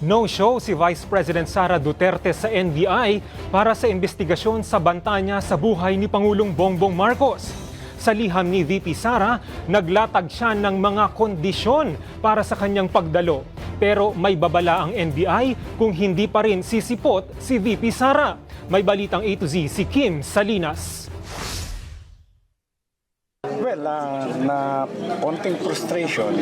No-show si Vice President Sara Duterte sa NBI para sa investigasyon sa banta niya sa buhay ni Pangulong Bongbong Marcos. Sa liham ni VP Sara, naglatag siya ng mga kondisyon para sa kanyang pagdalo. Pero may babala ang NBI kung hindi pa rin sisipot si VP Sara. May balitang A to Z si Kim Salinas. Well, na konting frustration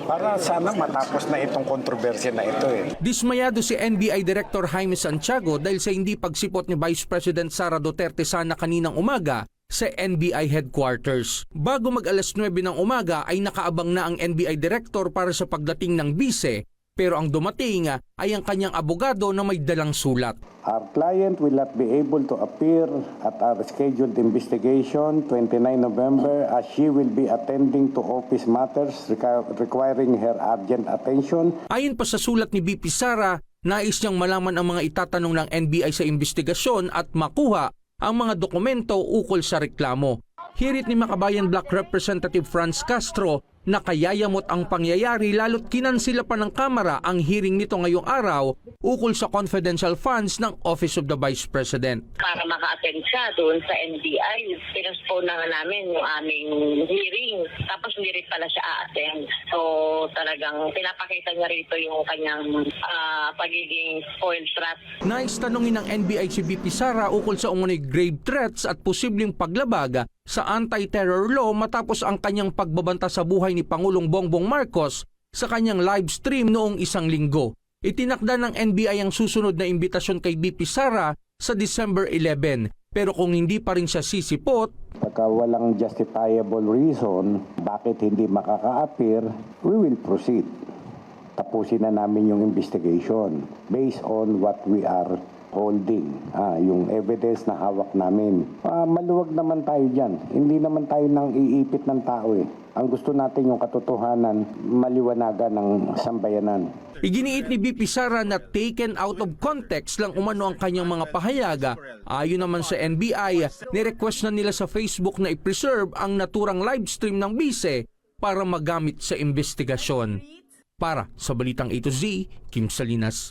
para sana matapos na itong kontrobersya na ito. Dismayado si NBI Director Jaime Santiago dahil sa hindi pagsipot ni Vice President Sara Duterte sana kaninang umaga sa NBI headquarters. Bago mag-alas 9 ng umaga ay nakaabang na ang NBI Director para sa pagdating ng bise, pero ang dumating ay ang kanyang abogado na may dalang sulat. Our client will not be able to appear at our scheduled investigation 29 November as she will be attending to office matters requiring her urgent attention. Ayon pa sa sulat ni VP Sara, nais niyang malaman ang mga itatanong ng NBI sa investigasyon at makuha ang mga dokumento ukol sa reklamo. Hirit ni Makabayan Black Representative Franz Castro na kayayamot ang pangyayari lalo't kinansila pa ng Kamara ang hearing nito ngayong araw ukol sa confidential funds ng Office of the Vice President. Para maka-attend siya doon sa NBI, pinaspone na namin yung aming hearing. Tapos hindi rin pala siya a-attend. So talagang pinapakita niya rito yung kanyang pagiging spoiled brat. Nais tanungin ng NBI si VP Sara ukol sa umunoy grave threats at posibleng paglabag sa anti-terror law matapos ang kanyang pagbabanta sa buhay ni Pangulong Bongbong Marcos sa kanyang live stream noong isang linggo. Itinakda ng NBI ang susunod na imbitasyon kay VP Sara sa December 11. Pero kung hindi pa rin siya sisipot, Pagka walang justifiable reason bakit hindi makaka-appear, we will proceed. Tapusin na namin yung investigation based on what we are holding, yung evidence na hawak namin. Maluwag naman tayo dyan. Hindi naman tayo nang iipit ng tao eh. Ang gusto natin yung katotohanan, maliwanagan ng sambayanan. iginiit ni VP Sara na taken out of context lang umano ang kanyang mga pahayaga. Ayon naman sa NBI, nirequest na nila sa Facebook na i-preserve ang naturang livestream ng bise para magamit sa investigasyon. Para sa Balitang A to Z, Kim Salinas.